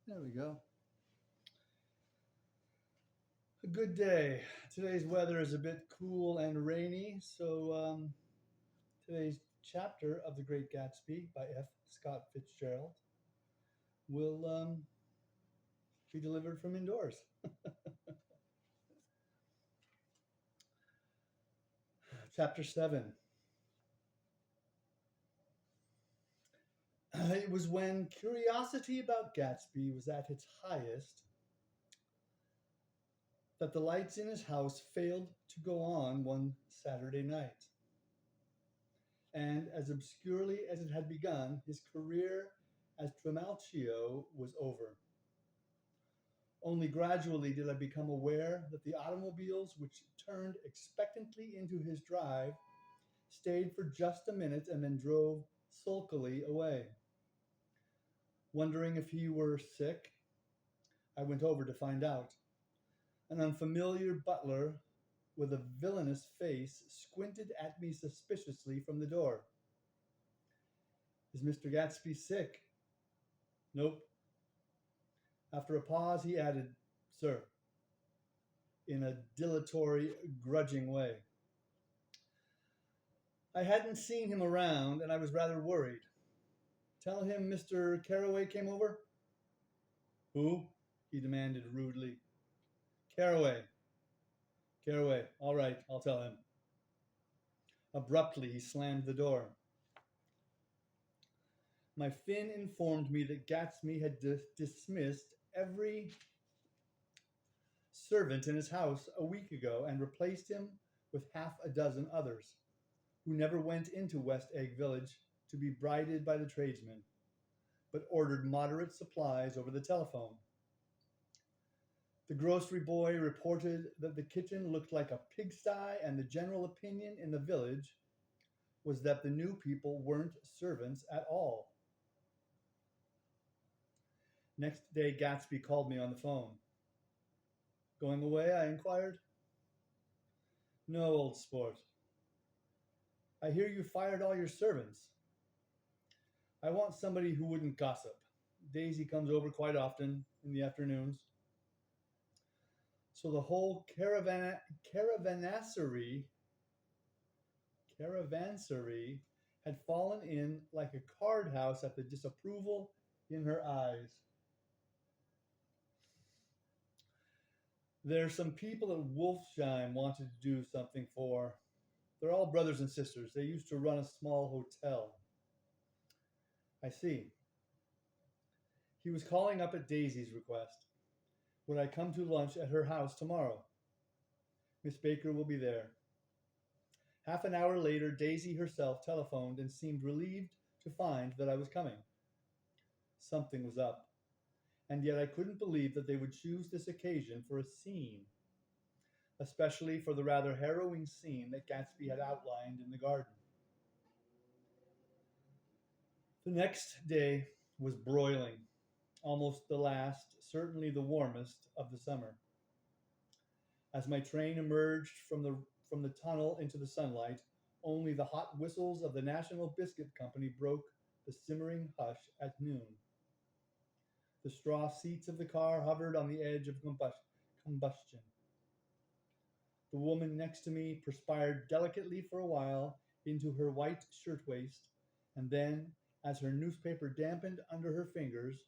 There we go. A good day. Today's weather is a bit cool and rainy, so today's chapter of The Great Gatsby by F. Scott Fitzgerald will be delivered from indoors. Chapter 7. It was when curiosity about Gatsby was at its highest that the lights in his house failed to go on one Saturday night. And as obscurely as it had begun, his career as Trimalchio was over. Only gradually did I become aware that the automobiles which turned expectantly into his drive stayed for just a minute and then drove sulkily away. Wondering if he were sick, I went over to find out. An unfamiliar butler with a villainous face squinted at me suspiciously from the door. Is Mr. Gatsby sick? Nope. After a pause, he added, Sir, in a dilatory, grudging way. I hadn't seen him around, and I was rather worried. Tell him Mr. Carroway came over? Who? He demanded rudely. Carroway. Carroway. All right, I'll tell him. Abruptly, he slammed the door. My Finn informed me that Gatsby had dismissed every servant in his house a week ago and replaced him with half a dozen others, who never went into West Egg Village to be bribed by the tradesmen, but ordered moderate supplies over the telephone. The grocery boy reported that the kitchen looked like a pigsty, and the general opinion in the village was that the new people weren't servants at all. Next day, Gatsby called me on the phone. Going away? I inquired. No, old sport. I hear you fired all your servants. I want somebody who wouldn't gossip. Daisy comes over quite often in the afternoons. So the whole caravansary had fallen in like a card house at the disapproval in her eyes. There's some people that Wolfsheim wanted to do something for. They're all brothers and sisters. They used to run a small hotel. I see. He was calling up at Daisy's request. Would I come to lunch at her house tomorrow? Miss Baker will be there. Half an hour later, Daisy herself telephoned and seemed relieved to find that I was coming. Something was up, and yet I couldn't believe that they would choose this occasion for a scene, especially for the rather harrowing scene that Gatsby had outlined in the garden. The next day was broiling, almost the last, certainly the warmest, of the summer. As my train emerged from the tunnel into the sunlight, only the hot whistles of the National Biscuit Company broke the simmering hush at noon. The straw seats of the car hovered on the edge of combustion. The woman next to me perspired delicately for a while into her white shirtwaist, and then, as her newspaper dampened under her fingers,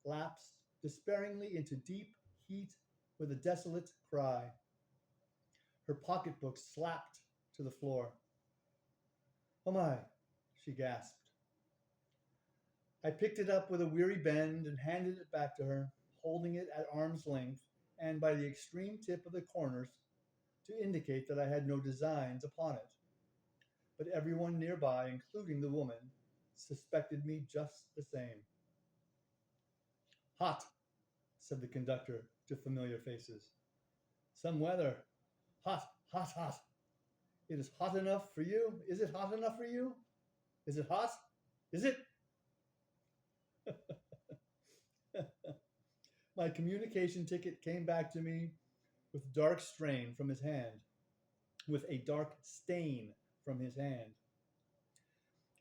lapsed despairingly into deep heat with a desolate cry. Her pocketbook slapped to the floor. Oh my, she gasped. I picked it up with a weary bend and handed it back to her, holding it at arm's length and by the extreme tip of the corners to indicate that I had no designs upon it. But everyone nearby, including the woman, suspected me just the same. Hot, said the conductor to familiar faces. Some weather. Hot, hot, hot. It is hot enough for you? Is it hot enough for you? Is it hot? Is it? My communication ticket came back to me with dark strain from his hand, with a dark stain from his hand.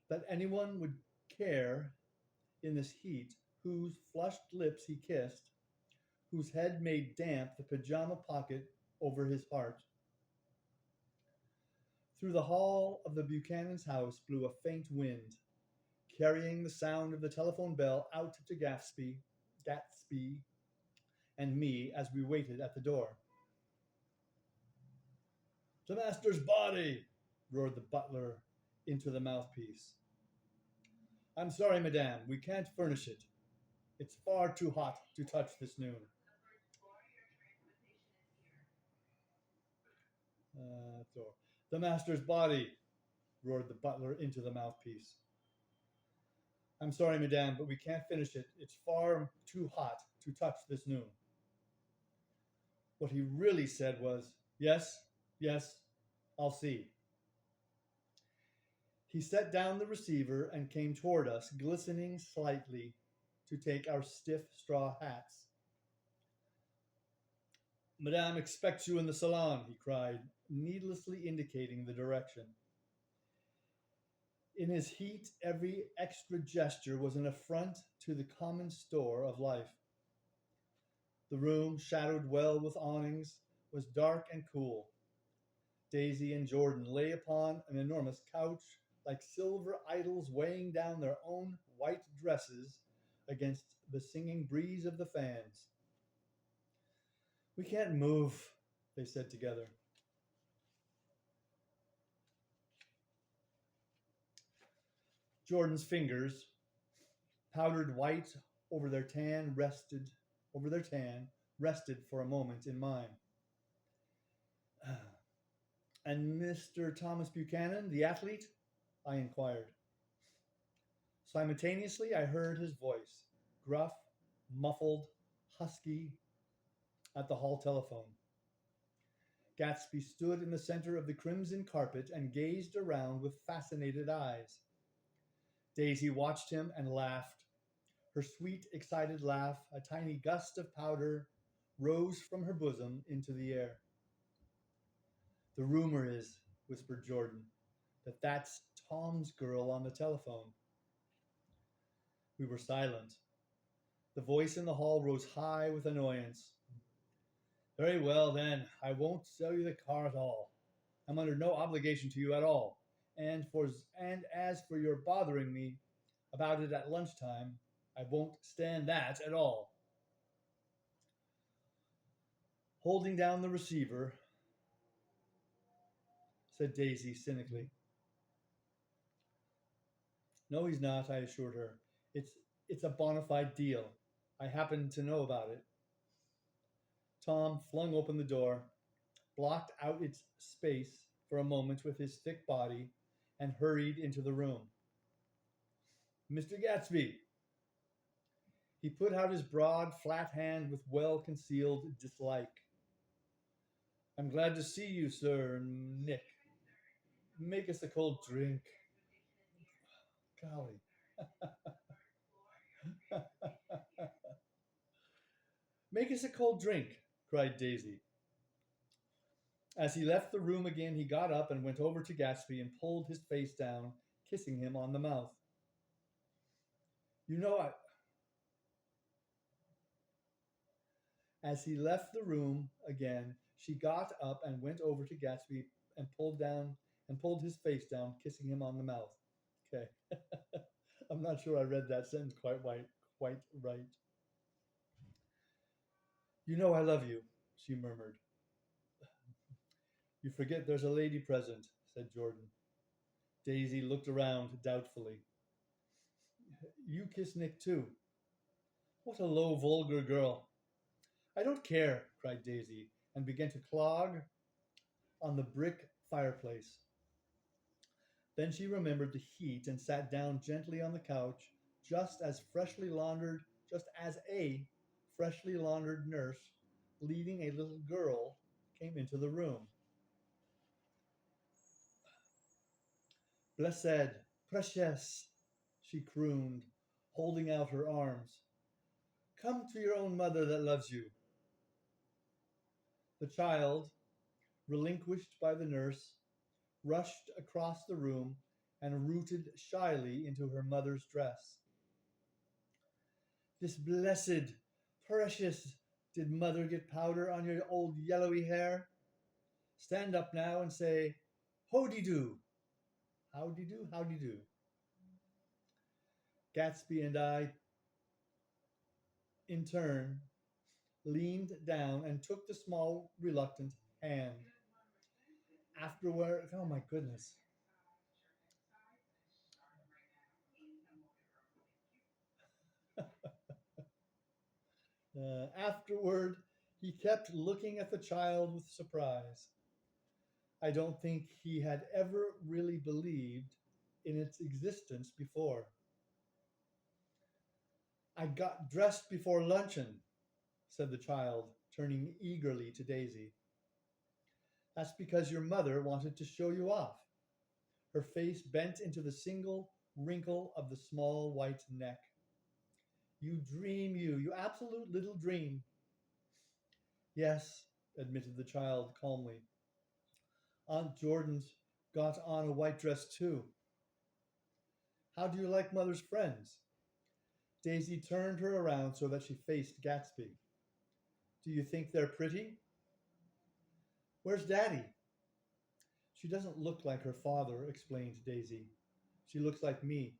That anyone would care in this heat whose flushed lips he kissed, whose head made damp the pajama pocket over his heart. Through the hall of the Buchanan's house blew a faint wind, carrying the sound of the telephone bell out to Gatsby and me as we waited at the door. "The master's body!" roared the butler into the mouthpiece. "I'm sorry, madame, we can't furnish it. It's far too hot to touch this noon." Door. "The master's body!" roared the butler into the mouthpiece. "I'm sorry, madame, but we can't finish it. It's far too hot to touch this noon." What he really said was, "Yes, yes, I'll see." He set down the receiver and came toward us, glistening slightly, to take our stiff straw hats. "Madame expects you in the salon," he cried, needlessly indicating the direction. In his heat, every extra gesture was an affront to the common store of life. The room, shadowed well with awnings, was dark and cool. Daisy and Jordan lay upon an enormous couch like silver idols weighing down their own white dresses against the singing breeze of the fans. "We can't move," they said together. Jordan's fingers, powdered white over their tan, rested for a moment in mine. "And Mr. Thomas Buchanan, the athlete?" I inquired. Simultaneously, I heard his voice, gruff, muffled, husky, at the hall telephone. Gatsby stood in the center of the crimson carpet and gazed around with fascinated eyes. Daisy watched him and laughed. Her sweet, excited laugh, a tiny gust of powder, rose from her bosom into the air. "The rumor is," whispered Jordan, "that that's Tom's girl on the telephone." We were silent. The voice in the hall rose high with annoyance. "Very well, then, I won't sell you the car at all. I'm under no obligation to you at all. And as for your bothering me about it at lunchtime, I won't stand that at all." Holding down the receiver, said Daisy cynically. "No, he's not," I assured her. It's a bona fide deal. I happen to know about it." Tom flung open the door, blocked out its space for a moment with his thick body, and hurried into the room. "Mr. Gatsby." He put out his broad, flat hand with well-concealed dislike. "I'm glad to see you, Sir Nick. Make us a cold drink." Golly. "Make us a cold drink," cried Daisy. As he left the room again, he got up and went over to Gatsby and pulled his face down, kissing him on the mouth. "You know I..." As he left the room again, she got up and went over to Gatsby and pulled his face down, kissing him on the mouth. Okay. I'm not sure I read that sentence quite right. "You know I love you," she murmured. "You forget there's a lady present," said Jordan. Daisy looked around doubtfully. "You kiss Nick too." "What a low, vulgar girl." "I don't care," cried Daisy, and began to clog on the brick fireplace. Then she remembered the heat and sat down gently on the couch, just as a freshly laundered nurse leading a little girl came into the room. "Blessed, precious," she crooned, holding out her arms. "Come to your own mother that loves you." The child, relinquished by the nurse, rushed across the room and rooted shyly into her mother's dress. This blessed, precious, did mother get powder on your old yellowy hair? Stand up now and say, Howdy do. Howdy do, howdy do. Gatsby and I, in turn, leaned down and took the small, reluctant hand. Afterward, oh my goodness. Afterward, he kept looking at the child with surprise. I don't think he had ever really believed in its existence before. I got dressed before luncheon, said the child, turning eagerly to Daisy. That's because your mother wanted to show you off. Her face bent into the single wrinkle of the small white neck. You dream, you absolute little dream. Yes, admitted the child calmly. Aunt Jordan's got on a white dress too. How do you like mother's friends? Daisy turned her around so that she faced Gatsby. Do you think they're pretty? Where's Daddy? She doesn't look like her father, explained Daisy. She looks like me.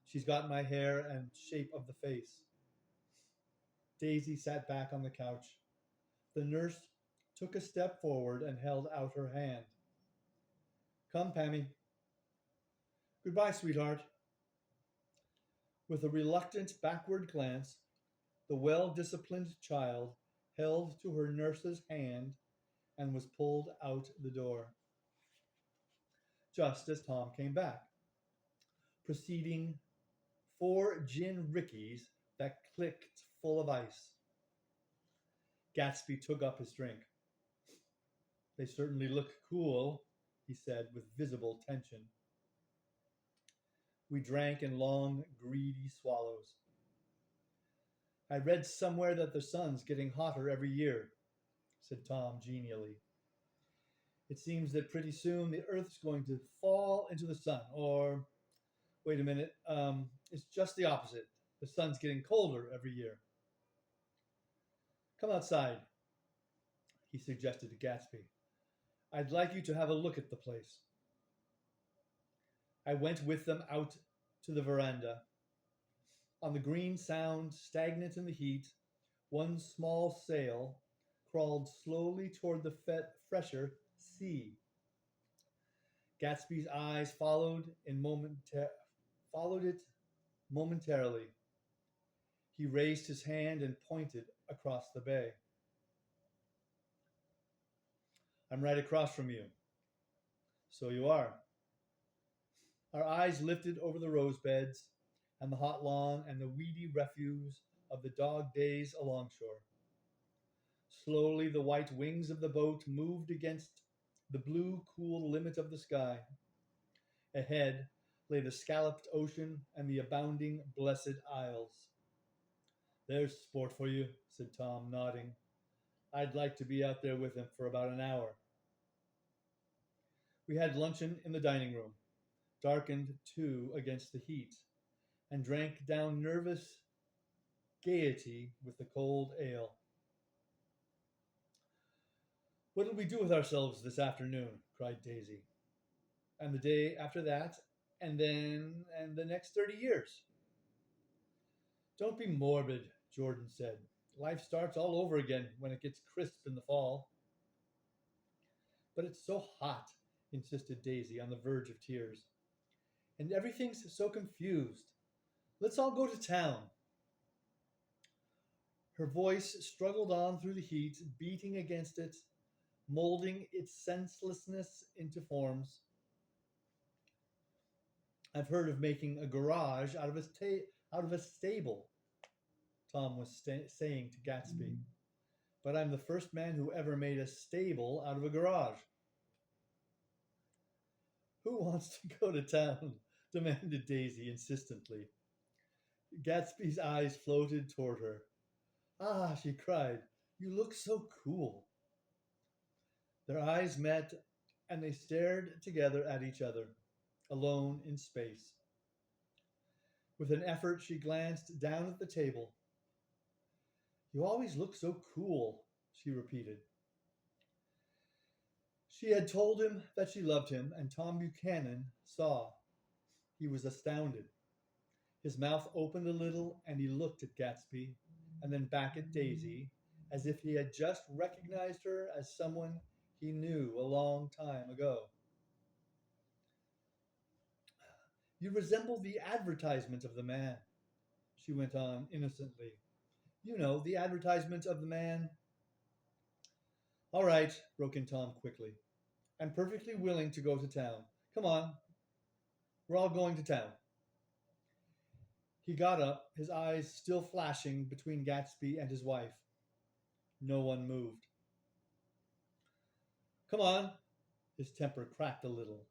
She's got my hair and shape of the face. Daisy sat back on the couch. The nurse took a step forward and held out her hand. Come, Pammy. Goodbye, sweetheart. With a reluctant backward glance, the well disciplined child held to her nurse's hand and was pulled out the door, just as Tom came back, preceding 4 gin rickeys that clicked full of ice. Gatsby took up his drink. They certainly look cool, he said with visible tension. We drank in long, greedy swallows. I read somewhere that the sun's getting hotter every year, said Tom genially. It seems that pretty soon the Earth's going to fall into the sun, or wait a minute, it's just the opposite. The sun's getting colder every year. Come outside, he suggested to Gatsby. I'd like you to have a look at the place. I went with them out to the veranda. On the green sound, stagnant in the heat, one small sail crawled slowly toward the fresher sea. Gatsby's eyes followed it momentarily. He raised his hand and pointed across the bay. I'm right across from you. So you are. Our eyes lifted over the rose beds and the hot lawn and the weedy refuse of the dog days alongshore. Slowly the white wings of the boat moved against the blue, cool limit of the sky. Ahead lay the scalloped ocean and the abounding blessed isles. There's sport for you, said Tom, nodding. I'd like to be out there with him for about an hour. We had luncheon in the dining room, darkened too against the heat, and drank down nervous gaiety with the cold ale. What'll we do with ourselves this afternoon? Cried Daisy. And the day after that, and the next 30 years. Don't be morbid, Jordan said. Life starts all over again when it gets crisp in the fall. But it's so hot, insisted Daisy on the verge of tears. And everything's so confused. Let's all go to town. Her voice struggled on through the heat, beating against it, molding its senselessness into forms. I've heard of making a garage out of a stable, Tom was saying to Gatsby. But I'm the first man who ever made a stable out of a garage. Who wants to go to town? Demanded Daisy insistently. Gatsby's eyes floated toward her. Ah, she cried, you look so cool. Their eyes met, and they stared together at each other, alone in space. With an effort, she glanced down at the table. You always look so cool, she repeated. She had told him that she loved him, and Tom Buchanan saw. He was astounded. His mouth opened a little, and he looked at Gatsby, and then back at Daisy, as if he had just recognized her as someone he knew a long time ago. You resemble the advertisement of the man, she went on innocently. You know, the advertisement of the man. All right, broke in Tom quickly. I'm perfectly willing to go to town. Come on, we're all going to town. He got up, his eyes still flashing between Gatsby and his wife. No one moved. Come on. His temper cracked a little.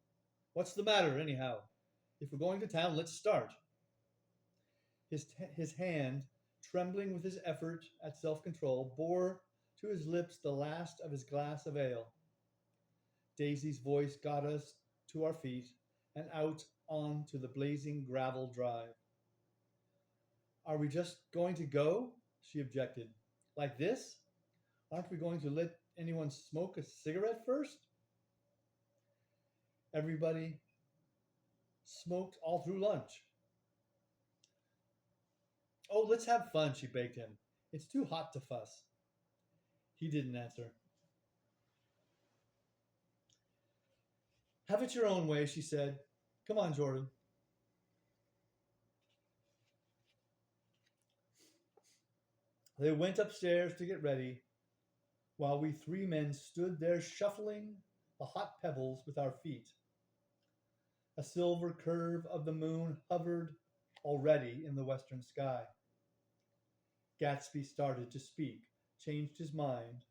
What's the matter, anyhow? If we're going to town, let's start. His hand, trembling with his effort at self control, bore to his lips the last of his glass of ale. Daisy's voice got us to our feet and out on to the blazing gravel drive. Are we just going to go? She objected. Like this? Aren't we going to let anyone smoke a cigarette first? Everybody smoked all through lunch. Oh, let's have fun, she begged him. It's too hot to fuss. He didn't answer. Have it your own way, she said. Come on, Jordan. They went upstairs to get ready, while we three men stood there shuffling the hot pebbles with our feet. A silver curve of the moon hovered already in the western sky. Gatsby started to speak, changed his mind,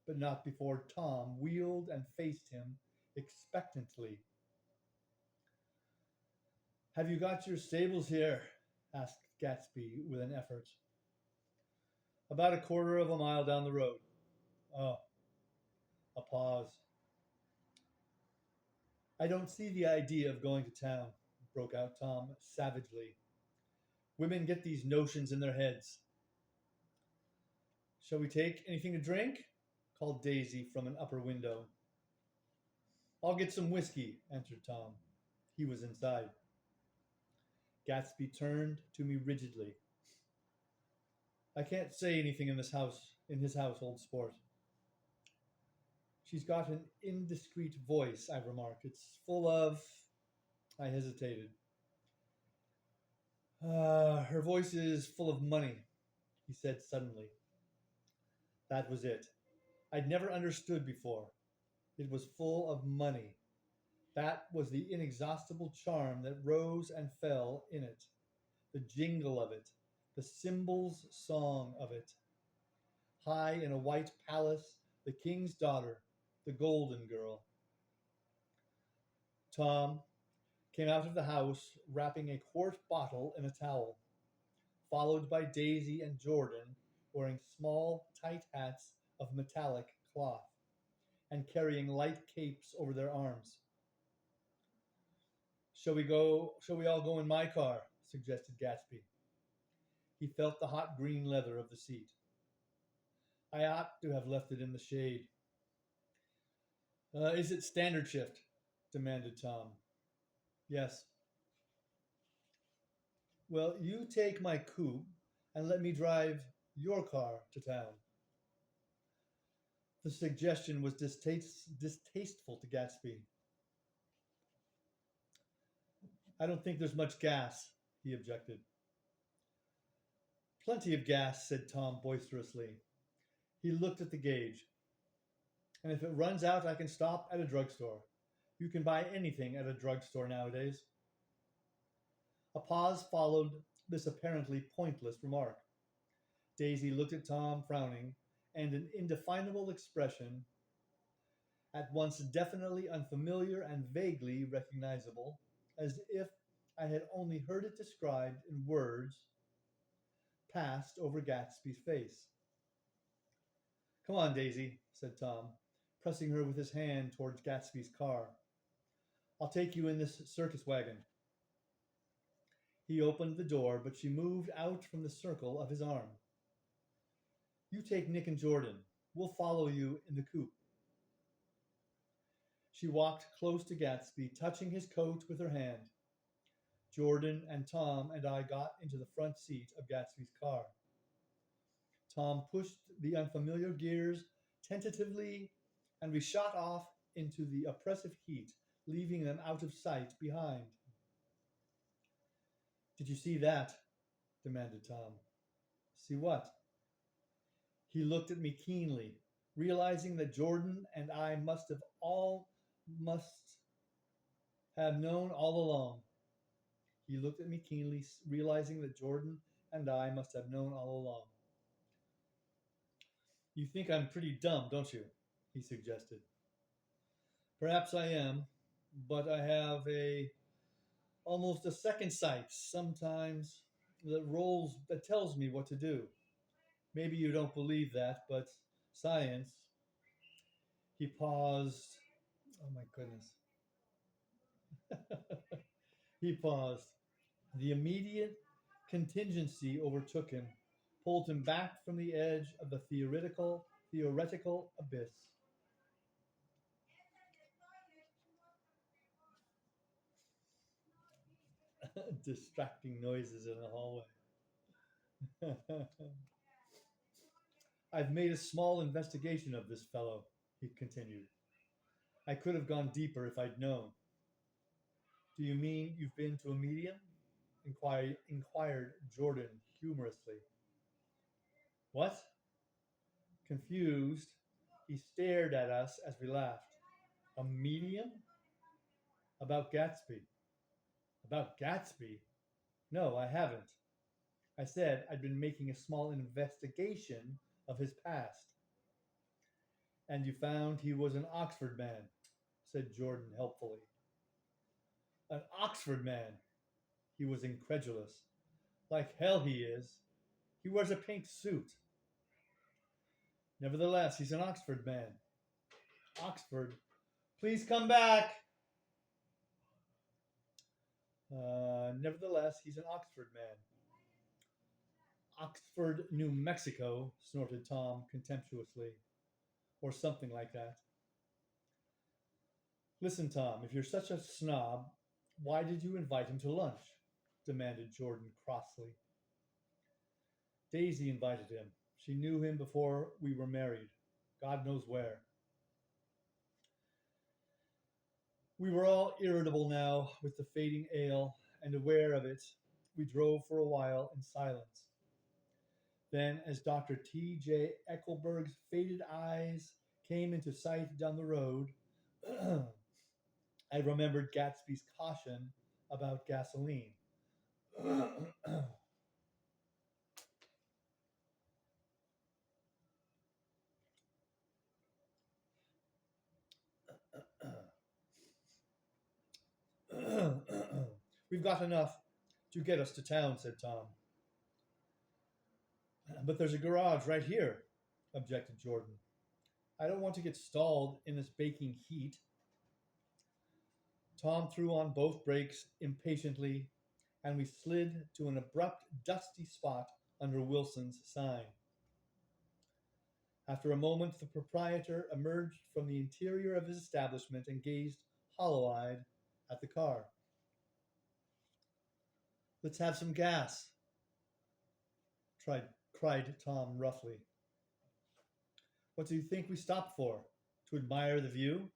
but not before Tom wheeled and faced him expectantly. Have you got your stables here? Asked Gatsby with an effort. About a quarter of a mile down the road. Oh, a pause. I don't see the idea of going to town, broke out Tom savagely. Women get these notions in their heads. Shall we take anything to drink? Called Daisy from an upper window. I'll get some whiskey, answered Tom. He was inside. Gatsby turned to me rigidly. I can't say anything in his house, old sport. She's got an indiscreet voice, I remarked. It's full of. I hesitated. Her voice is full of money, he said suddenly. That was it. I'd never understood before. It was full of money. That was the inexhaustible charm that rose and fell in it, the jingle of it, the cymbal's song of it. High in a white palace, the king's daughter, the golden girl. Tom came out of the house wrapping a quart bottle in a towel, followed by Daisy and Jordan wearing small, tight hats of metallic cloth and carrying light capes over their arms. Shall we all go in my car? Suggested Gatsby. He felt the hot green leather of the seat. I ought to have left it in the shade. Is it standard shift? Demanded Tom. Yes. Well, you take my coupe and let me drive your car to town. The suggestion was distasteful to Gatsby. I don't think there's much gas, he objected. Plenty of gas, said Tom boisterously. He looked at the gauge. And if it runs out, I can stop at a drugstore. You can buy anything at a drugstore nowadays. A pause followed this apparently pointless remark. Daisy looked at Tom, frowning, and an indefinable expression, at once definitely unfamiliar and vaguely recognizable, as if I had only heard it described in words, passed over Gatsby's face. Come on, Daisy, said Tom, pressing her with his hand towards Gatsby's car. I'll take you in this circus wagon. He opened the door, but she moved out from the circle of his arm. You take Nick and Jordan. We'll follow you in the coupe. She walked close to Gatsby, touching his coat with her hand. Jordan and Tom and I got into the front seat of Gatsby's car. Tom pushed the unfamiliar gears tentatively, and we shot off into the oppressive heat, leaving them out of sight behind. Did you see that? Demanded Tom. See what? He looked at me keenly, realizing that Jordan and I must have known all along. He looked at me keenly, realizing that Jordan and I must have known all along. You think I'm pretty dumb, don't you? He suggested. Perhaps I am, but I have a almost a second sight sometimes that tells me what to do. Maybe you don't believe that, but science. He paused. Oh my goodness. He paused. The immediate contingency overtook him, pulled him back from the edge of the theoretical abyss. Distracting noises in the hallway. I've made a small investigation of this fellow, he continued. I could have gone deeper if I'd known. Do you mean you've been to a medium? Inquired Jordan humorously. What? Confused, he stared at us as we laughed. A medium? About Gatsby. About Gatsby? No, I haven't. I said I'd been making a small investigation of his past. And you found he was an Oxford man, said Jordan helpfully. An Oxford man? He was incredulous. Like hell he is. He wears a pink suit. Nevertheless, he's an Oxford man. Oxford? Please come back! Nevertheless, he's an Oxford man. Oxford, New Mexico, snorted Tom contemptuously. Or something like that. Listen, Tom, if you're such a snob, why did you invite him to lunch? Demanded Jordan crossly. Daisy invited him. She knew him before we were married. God knows where. We were all irritable now with the fading ale, and aware of it, we drove for a while in silence. Then, as Dr. T.J. Eckelberg's faded eyes came into sight down the road, I remembered Gatsby's caution about gasoline. We've got enough to get us to town, said Tom. But there's a garage right here, objected Jordan. I don't want to get stalled in this baking heat. Tom threw on both brakes impatiently, and we slid to an abrupt, dusty spot under Wilson's sign. After a moment, the proprietor emerged from the interior of his establishment and gazed hollow-eyed at the car. Let's have some gas, cried Tom roughly. What do you think we stopped for? To admire the view?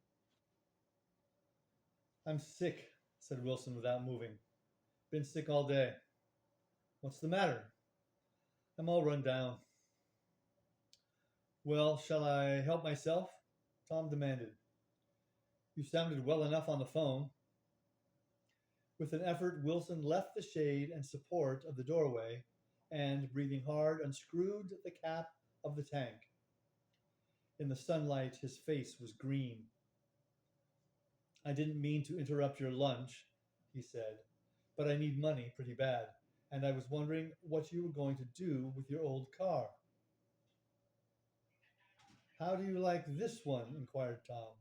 I'm sick, said Wilson without moving. Been sick all day. What's the matter? I'm all run down. Well, shall I help myself? Tom demanded. You sounded well enough on the phone. With an effort, Wilson left the shade and support of the doorway and, breathing hard, unscrewed the cap of the tank. In the sunlight, his face was green. I didn't mean to interrupt your lunch, he said, but I need money pretty bad, and I was wondering what you were going to do with your old car. How do you like this one? Inquired Tom.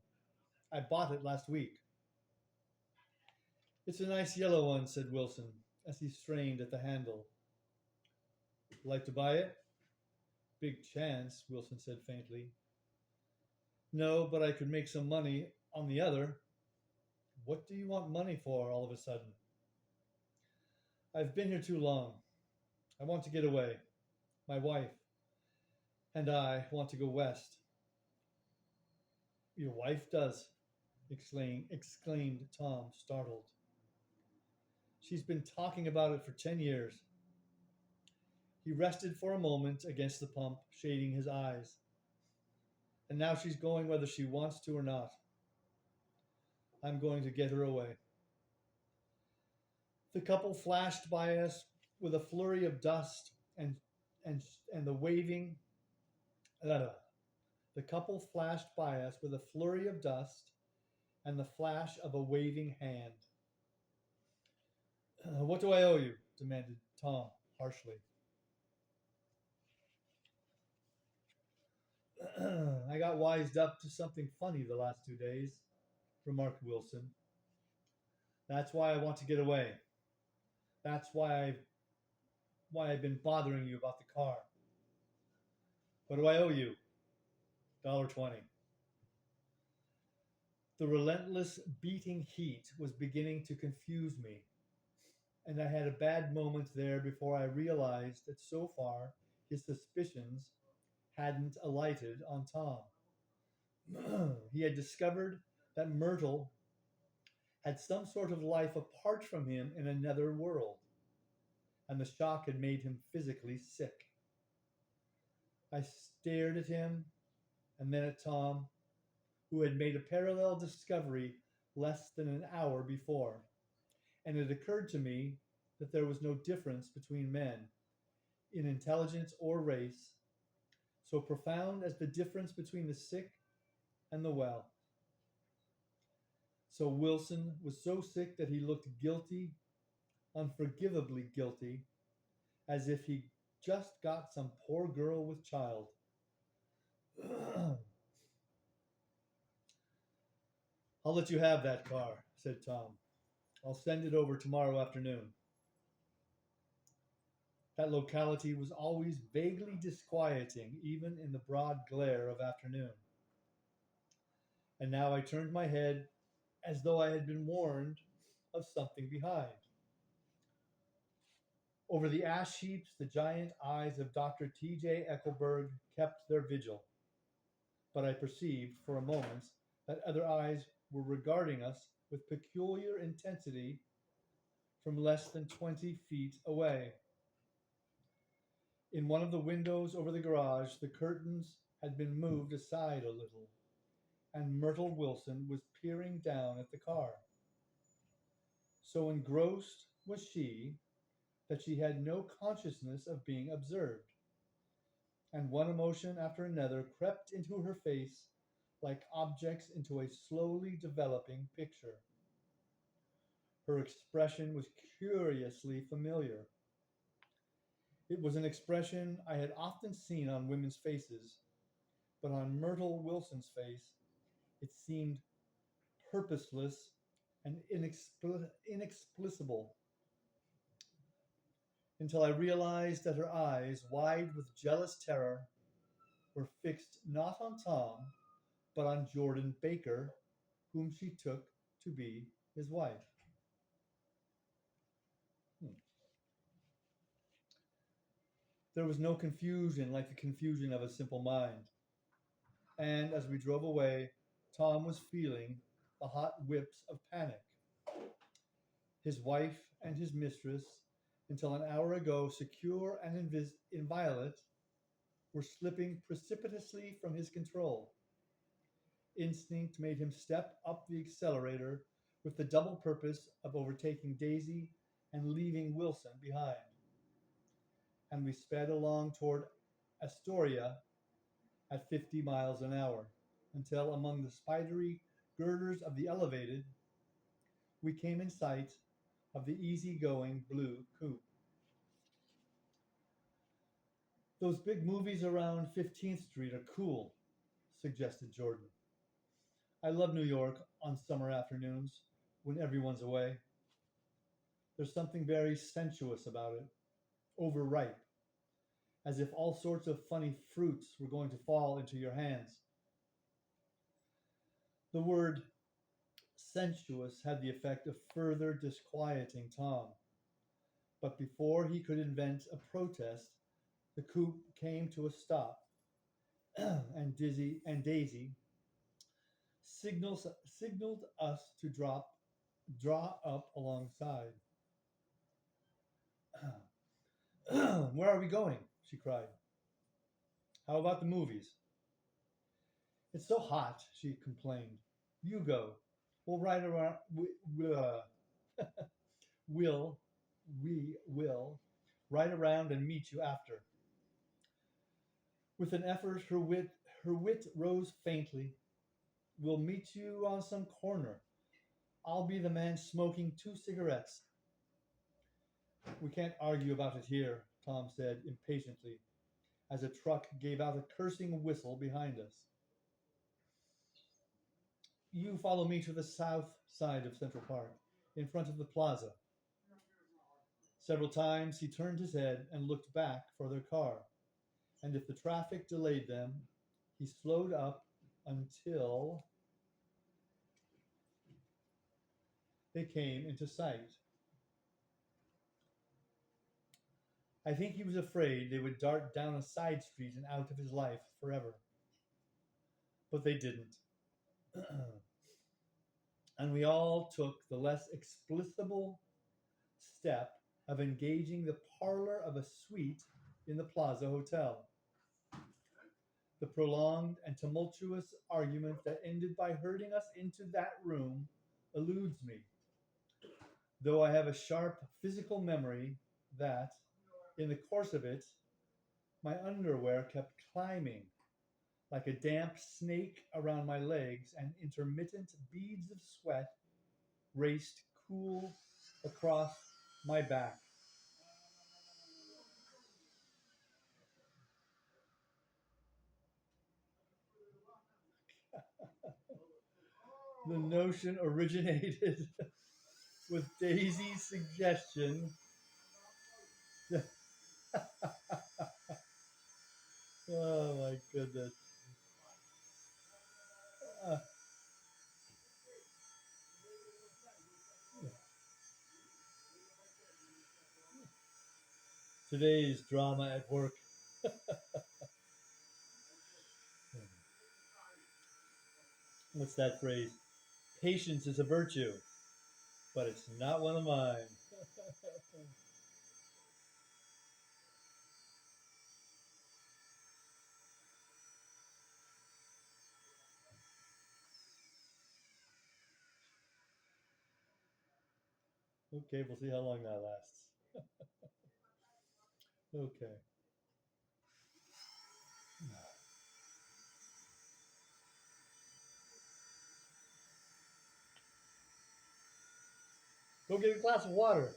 I bought it last week. It's a nice yellow one, said Wilson. as he strained at the handle. Like to buy it? Big chance, Wilson said faintly. No, but I could make some money on the other. What do you want money for all of a sudden? I've been here too long. I want to get away. My wife and I want to go west. Your wife does, exclaimed Tom, startled. She's been talking about it for 10 years. He rested for a moment against the pump, shading his eyes. And now she's going whether she wants to or not. I'm going to get her away. The couple flashed by us with a flurry of dust and and the waving. Uh, the couple flashed by us with a flurry of dust and the flash of a waving hand. What do I owe you? Demanded Tom harshly. I got wised up to something funny the last 2 days, remarked Wilson. That's why I want to get away. That's why I've been bothering you about the car. What do I owe you? $1.20. The relentless beating heat was beginning to confuse me, and I had a bad moment there before I realized that so far his suspicions hadn't alighted on Tom. He had discovered that Myrtle had some sort of life apart from him in another world, and the shock had made him physically sick. I stared at him and then at Tom, who had made a parallel discovery less than an hour before, and it occurred to me that there was no difference between men, in intelligence or race, so profound as the difference between the sick and the well. So Wilson was so sick that he looked guilty, unforgivably guilty, as if he just got some poor girl with child. I'll let you have that car, said Tom. I'll send it over tomorrow afternoon. That locality was always vaguely disquieting, even in the broad glare of afternoon. And now I turned my head as though I had been warned of something behind. Over the ash heaps, the giant eyes of Dr. T.J. Eckelberg kept their vigil. But I perceived for a moment that other eyes were regarding us with peculiar intensity from less than 20 feet away. In one of the windows over the garage, the curtains had been moved aside a little, and Myrtle Wilson was peering down at the car. So engrossed was she that she had no consciousness of being observed, and one emotion after another crept into her face like objects into a slowly developing picture. Her expression was curiously familiar. It was an expression I had often seen on women's faces, but on Myrtle Wilson's face it seemed purposeless and inexplicable, until I realized that her eyes, wide with jealous terror, were fixed not on Tom, but on Jordan Baker, whom she took to be his wife. There was no confusion like the confusion of a simple mind. And as we drove away, Tom was feeling the hot whips of panic. His wife and his mistress, until an hour ago secure and inviolate, were slipping precipitously from his control. Instinct made him step up the accelerator with the double purpose of overtaking Daisy and leaving Wilson behind. And we sped along toward Astoria at 50 miles an hour, until among the spidery girders of the elevated, we came in sight of the easy-going blue coupe. Those big movies around 15th Street are cool, suggested Jordan. I love New York on summer afternoons when everyone's away. There's something very sensuous about it, overripe, as if all sorts of funny fruits were going to fall into your hands. The word sensuous had the effect of further disquieting Tom, but before he could invent a protest, the coupe came to a stop, and Daisy signaled us to draw up alongside. Where are we going? She cried. How about the movies? It's so hot, she complained. You go. We'll ride around. Will we will ride around and meet you after. With an effort, her wit rose faintly. We'll meet you on some corner. I'll be the man smoking 2 cigarettes. We can't argue about it here, Tom said impatiently, as a truck gave out a cursing whistle behind us. You follow me to the south side of Central Park, in front of the plaza. Several times he turned his head and looked back for their car, and if the traffic delayed them, he slowed up until they came into sight. I think he was afraid they would dart down a side street and out of his life forever. But they didn't. And we all took the less explicable step of engaging the parlor of a suite in the Plaza Hotel. The prolonged and tumultuous argument that ended by herding us into that room eludes me, though I have a sharp physical memory that, in the course of it, my underwear kept climbing like a damp snake around my legs, and intermittent beads of sweat raced cool across my back. The notion originated with Daisy's suggestion. Oh my goodness. Uh, Today's drama at work. What's that phrase? Patience is a virtue, but it's not one of mine. Okay, we'll see how long that lasts. Okay. Go get a glass of water.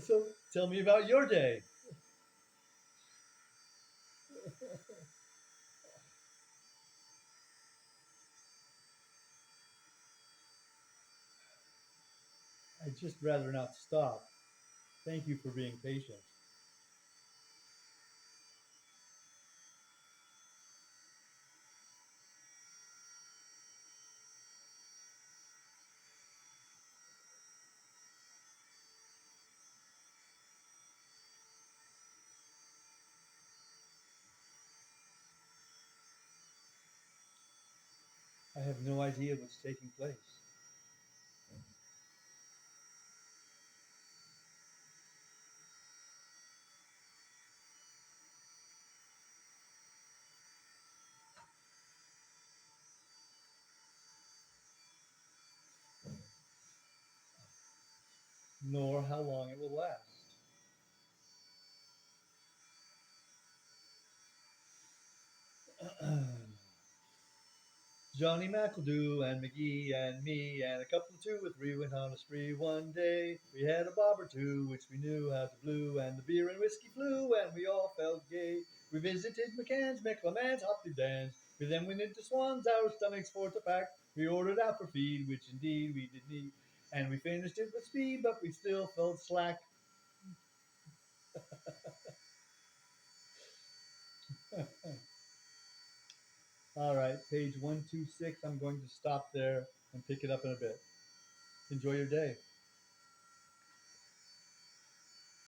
So tell me about your day. I'd just rather not stop. Thank you for being patient. I have no idea what's taking place. Nor how long it will last. Johnny McEldew and McGee and me and a couple of two or three went on a spree one day. We had a bob or two which we knew how to blew, and the beer and whiskey flew, and we all felt gay. We visited McCann's, McLeman's, Hopley Dan's. We then went into Swan's, our stomachs for to pack. We ordered out for feed, which indeed we did need, and we finished it with speed, but we still felt slack. All right, page 126. I'm going to stop there and pick it up in a bit. Enjoy your day.